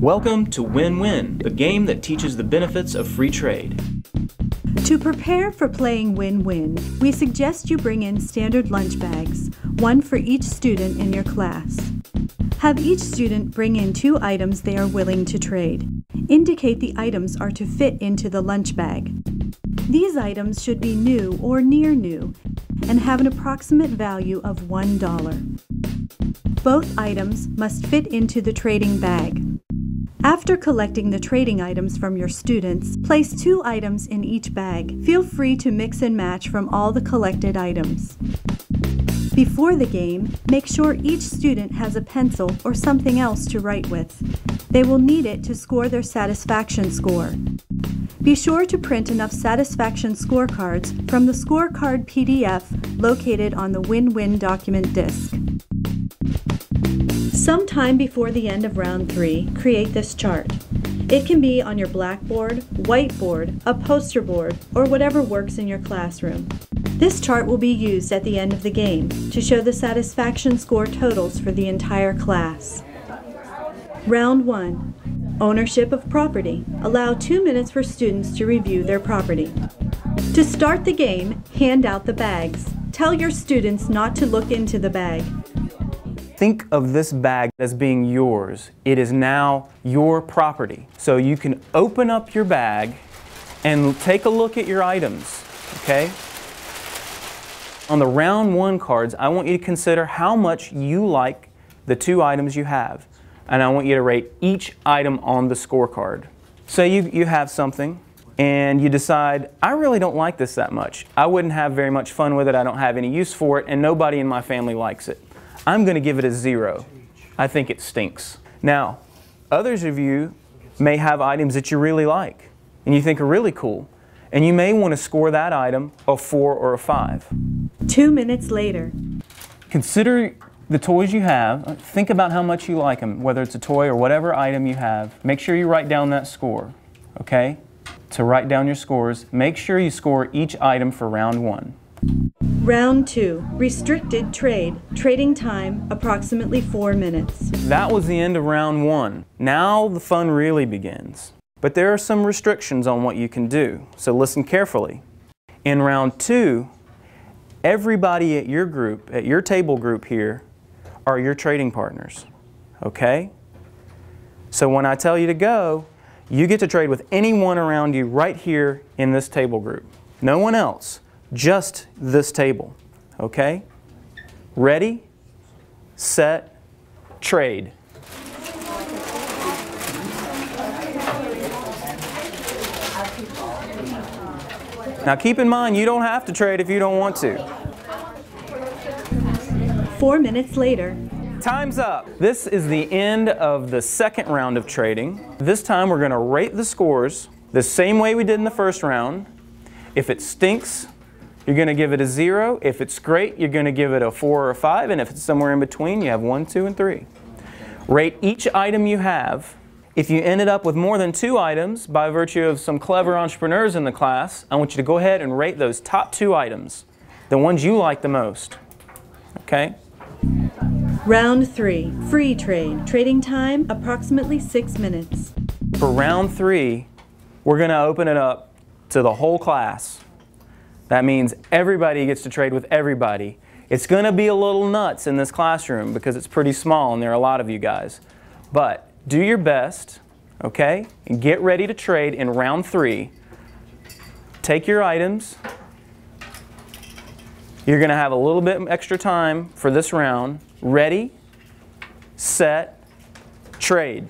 Welcome to Win-Win, the game that teaches the benefits of free trade. To prepare for playing Win-Win, we suggest you bring in standard lunch bags, one for each student in your class. Have each student bring in 2 items they are willing to trade. Indicate the items are to fit into the lunch bag. These items should be new or near new and have an approximate value of $1. Both items must fit into the trading bag. After collecting the trading items from your students, place 2 items in each bag. Feel free to mix and match from all the collected items. Before the game, make sure each student has a pencil or something else to write with. They will need it to score their satisfaction score. Be sure to print enough satisfaction scorecards from the Scorecard PDF located on the Win-Win document disk. Sometime before the end of round 3, create this chart. It can be on your blackboard, whiteboard, a poster board, or whatever works in your classroom. This chart will be used at the end of the game to show the satisfaction score totals for the entire class. Round 1. Ownership of property. Allow 2 minutes for students to review their property. To start the game, hand out the bags. Tell your students not to look into the bag. Think of this bag as being yours. It is now your property. So you can open up your bag and take a look at your items, okay? On the round 1 cards, I want you to consider how much you like the 2 items you have. And I want you to rate each item on the scorecard. So you have something and you decide, I really don't like this that much. I wouldn't have very much fun with it. I don't have any use for it, and nobody in my family likes it. I'm going to give it a 0. I think it stinks. Now, others of you may have items that you really like and you think are really cool, and you may want to score that item a 4 or a 5. 2 minutes later. Consider the toys you have. Think about how much you like them, whether it's a toy or whatever item you have. Make sure you write down that score, okay? To write down your scores, make sure you score each item for round 1. Round 2. Restricted trade. Trading time, approximately 4 minutes. That was the end of round 1. Now the fun really begins. But there are some restrictions on what you can do, so listen carefully. In round 2, everybody at your group, at your table group here, are your trading partners, okay? So when I tell you to go, you get to trade with anyone around you right here in this table group. No one else. Just this table, okay? Ready, set, trade. Now keep in mind, you don't have to trade if you don't want to. 4 minutes later. Time's up. This is the end of the 2nd round of trading. This time we're going to rate the scores the same way we did in the 1st round. If it stinks, you're going to give it a 0. If it's great, you're going to give it a 4 or a 5. And if it's somewhere in between, you have 1, 2, and 3. Rate each item you have. If you ended up with more than 2 items, by virtue of some clever entrepreneurs in the class, I want you to go ahead and rate those top 2 items, the ones you like the most. Okay? Round 3. Free trade. Trading time, approximately 6 minutes. For round 3, we're going to open it up to the whole class. That means everybody gets to trade with everybody. It's going to be a little nuts in this classroom because it's pretty small and there are a lot of you guys. But do your best, okay? And get ready to trade in round 3. Take your items. You're going to have a little bit extra time for this round. Ready, set, trade.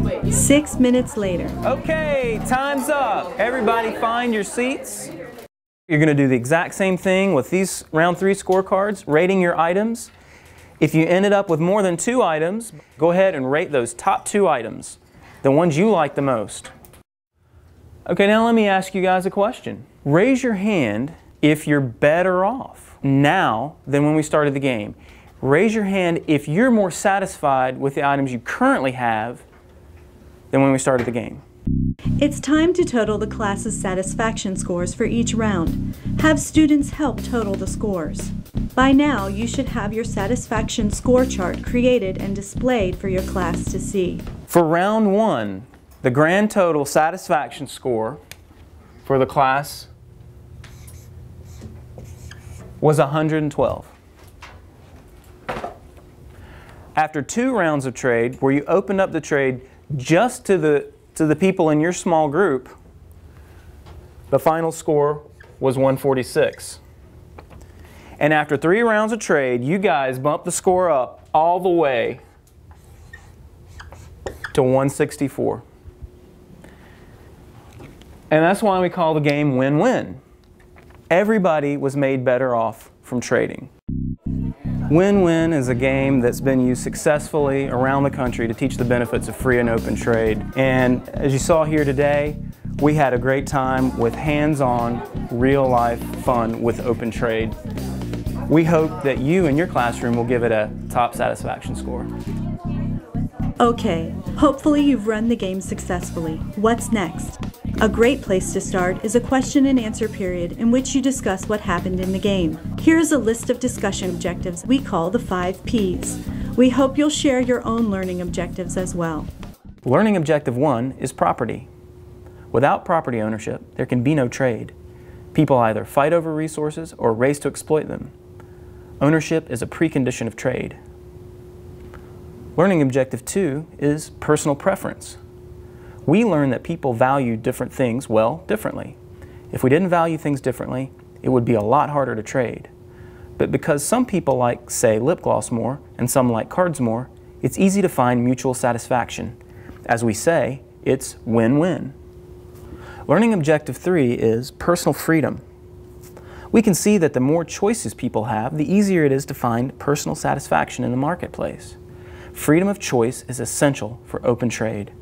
Wait. 6 minutes later. Okay, time's up. Everybody find your seats. You're going to do the exact same thing with these round 3 scorecards, rating your items. If you ended up with more than 2 items, go ahead and rate those top 2 items, the ones you like the most. Okay, now let me ask you guys a question. Raise your hand if you're better off now than when we started the game. Raise your hand if you're more satisfied with the items you currently have than when we started the game. It's time to total the class's satisfaction scores for each round. Have students help total the scores. By now, you should have your satisfaction score chart created and displayed for your class to see. For round 1, the grand total satisfaction score for the class was 112. After 2 rounds of trade, where you opened up the trade just to the people in your small group, the final score was 146. And after 3 rounds of trade, you guys bumped the score up all the way to 164. And that's why we call the game win-win. Everybody was made better off from trading. Win-win is a game that's been used successfully around the country to teach the benefits of free and open trade. And as you saw here today, we had a great time with hands-on, real-life fun with open trade. We hope that you in your classroom will give it a top satisfaction score. Okay, hopefully you've run the game successfully. What's next? A great place to start is a question and answer period in which you discuss what happened in the game. Here's a list of discussion objectives we call the 5 Ps. We hope you'll share your own learning objectives as well. Learning objective 1 is property. Without property ownership, there can be no trade. People either fight over resources or race to exploit them. Ownership is a precondition of trade. Learning objective 2 is personal preference. We learn that people value different things, well, differently. If we didn't value things differently, it would be a lot harder to trade. But because some people like, say, lip gloss more, and some like cards more, it's easy to find mutual satisfaction. As we say, it's win-win. Learning objective 3 is personal freedom. We can see that the more choices people have, the easier it is to find personal satisfaction in the marketplace. Freedom of choice is essential for open trade.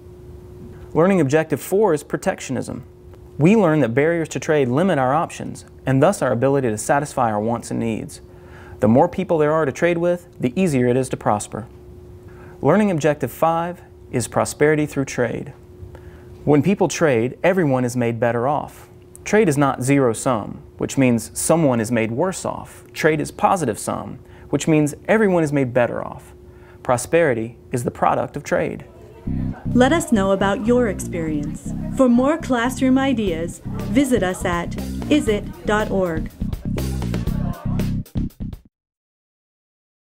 Learning objective 4 is protectionism. We learn that barriers to trade limit our options and thus our ability to satisfy our wants and needs. The more people there are to trade with, the easier it is to prosper. Learning objective 5 is prosperity through trade. When people trade, everyone is made better off. Trade is not zero-sum, which means someone is made worse off. Trade is positive-sum, which means everyone is made better off. Prosperity is the product of trade. Let us know about your experience. For more classroom ideas, visit us at isit.org.